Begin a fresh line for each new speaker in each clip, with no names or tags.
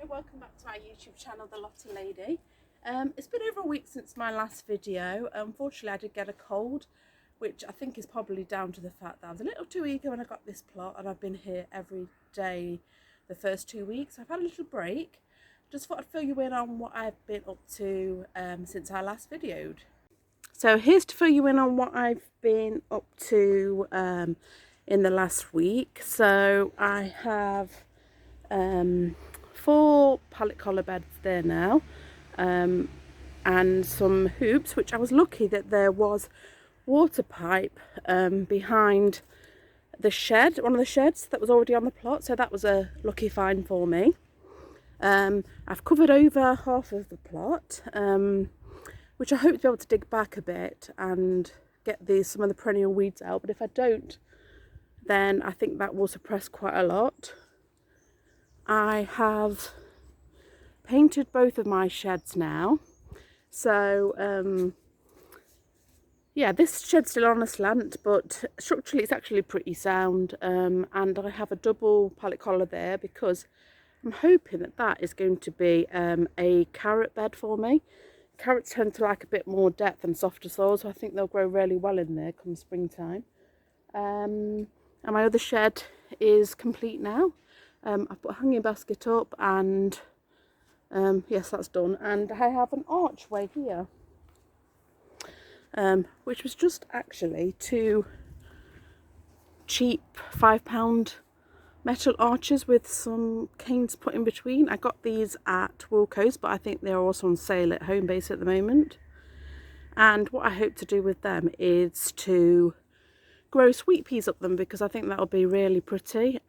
welcome back to our YouTube channel, The Lottie Lady. It's been over a week since my last video. Unfortunately, I did get a cold, which I think is probably down to the fact that I was a little too eager when I got this plot, and I've been here every day the first 2 weeks. I've had a little break. Just thought I'd fill you in on what I've been up to since I last videoed. So here's to fill you in on what I've been up to in the last week. So I have 4 pallet collar beds there now, and some hoops, which I was lucky that there was water pipe behind the shed, one of the sheds that was already on the plot, so that was a lucky find for me. I've covered over half of the plot, which I hope to be able to dig back a bit and get some of the perennial weeds out, but if I don't, then I think that will suppress quite a lot. I have painted both of my sheds now, so yeah, this shed's still on a slant, but structurally it's actually pretty sound, and I have a double pallet collar there because I'm hoping that that is going to be a carrot bed for me. Carrots tend to like a bit more depth and softer soil, so I think they'll grow really well in there come springtime. And my other shed is complete now. I've put a hanging basket up, and yes, that's done. And I have an archway here, which was just actually 2 cheap £5 metal arches with some canes put in between. I got these at Wilko's, but I think they're also on sale at Homebase at the moment. And what I hope to do with them is to grow sweet peas up them, because I think that'll be really pretty.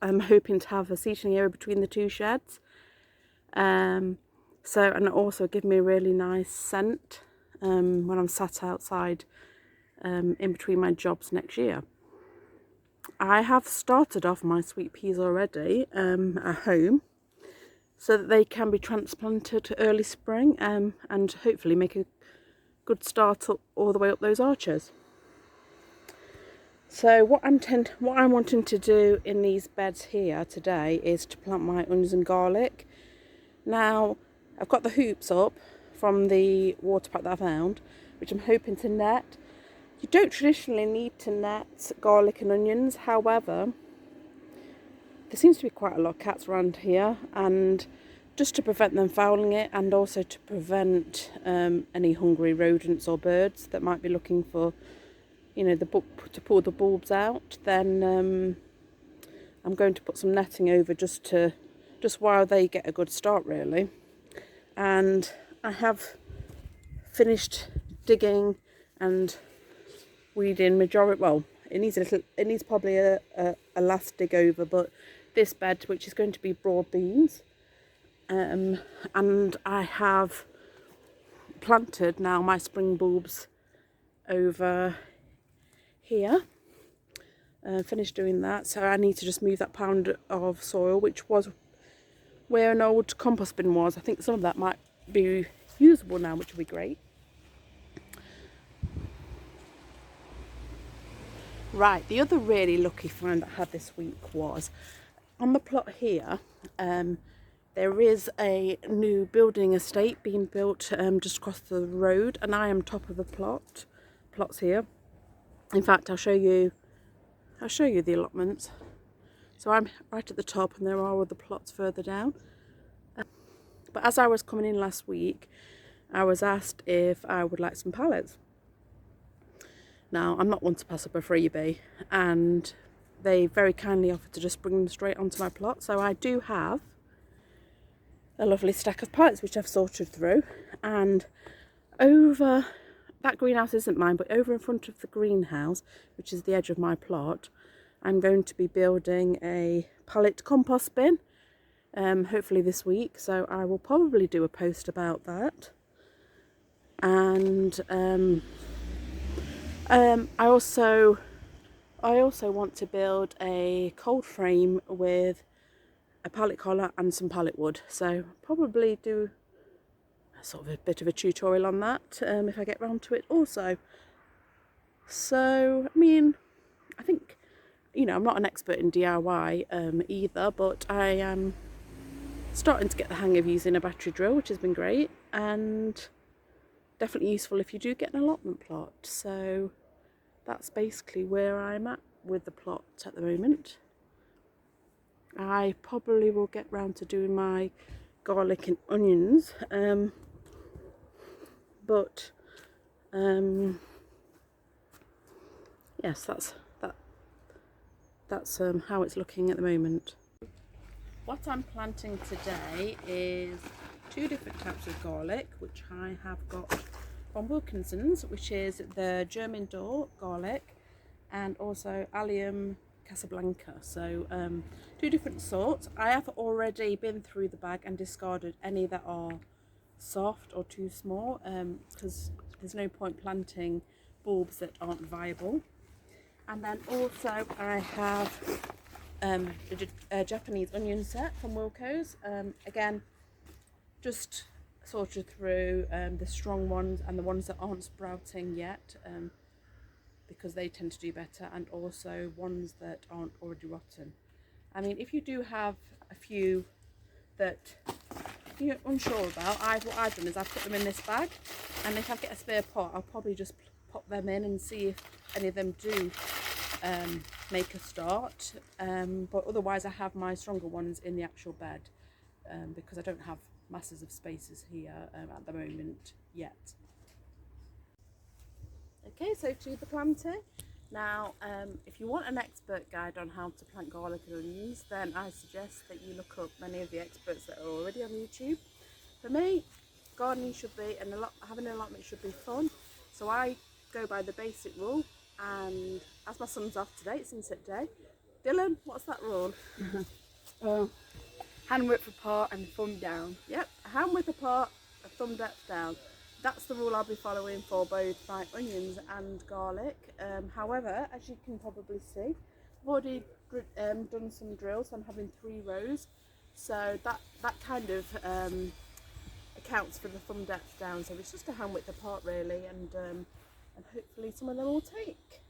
I'm hoping to have a seating area between the 2 sheds, and also give me a really nice scent when I'm sat outside in between my jobs next year. I have started off my sweet peas already at home, so that they can be transplanted to early spring, and hopefully make a good start up all the way up those arches. So what I'm wanting to do in these beds here today is to plant my onions and garlic. Now, I've got the hoops up from the water pipe that I found, which I'm hoping to net. You don't traditionally need to net garlic and onions, however, there seems to be quite a lot of cats around here, and just to prevent them fouling it, and also to prevent any hungry rodents or birds that might be looking for, you know, to pull the bulbs out, then I'm going to put some netting over just while they get a good start, really. And I have finished digging and weeding majority. Well, it needs probably a last dig over, but this bed, which is going to be broad beans, and I have planted now my spring bulbs over here. Finished doing that, so I need to just move that pound of soil, which was where an old compost bin was. I think some of that might be usable now, which would be great. Right, the other really lucky find I had this week was on the plot here. There is a new building estate being built just across the road, and I am top of the plots here. In fact, I'll show you the allotments. So I'm right at the top, and there are other plots further down. But as I was coming in last week, I was asked if I would like some pallets. Now, I'm not one to pass up a freebie, and they very kindly offered to just bring them straight onto my plot. So I do have a lovely stack of pallets which I've sorted through, and over that greenhouse isn't mine, but over in front of the greenhouse, which is the edge of my plot, I'm going to be building a pallet compost bin, hopefully this week. So I will probably do a post about that. And I also want to build a cold frame with a pallet collar and some pallet wood. So probably do sort of a bit of a tutorial on that if I get round to it also. So I mean, I think, you know, I'm not an expert in DIY either, but I am starting to get the hang of using a battery drill, which has been great, and definitely useful if you do get an allotment plot. So that's basically where I'm at with the plot at the moment. I probably will get round to doing my garlic and onions, but yes, that's how it's looking at the moment. What I'm planting today is 2 different types of garlic, which I have got from Wilkinson's, which is the German door garlic and also Allium Casablanca. So 2 different sorts. I have already been through the bag and discarded any that are soft or too small, because there's no point planting bulbs that aren't viable. And then also I have a Japanese onion set from Wilco's. Again, just sorted through the strong ones and the ones that aren't sprouting yet, because they tend to do better, and also ones that aren't already rotten. I mean, if you do have a few that you're unsure about, what I've done is I've put them in this bag, and if I get a spare pot, I'll probably just pop them in and see if any of them do make a start, but otherwise I have my stronger ones in the actual bed, because I don't have masses of spaces here at the moment yet. Okay, so to the planting. Now, if you want an expert guide on how to plant garlic and onions, then I suggest that you look up many of the experts that are already on YouTube. For me, gardening should be, and having an allotment should be fun, so I go by the basic rule. And as my son's off today, it's Sunset Day. Dylan, what's that rule?
Hand width apart and thumb down.
Yep, a hand width apart, a thumb depth down. That's the rule I'll be following for both my onions and garlic. However, as you can probably see, I've already done some drills. I'm having 3 rows, so that kind of accounts for the thumb depth down. So it's just a hand width apart really, and hopefully some of them will take.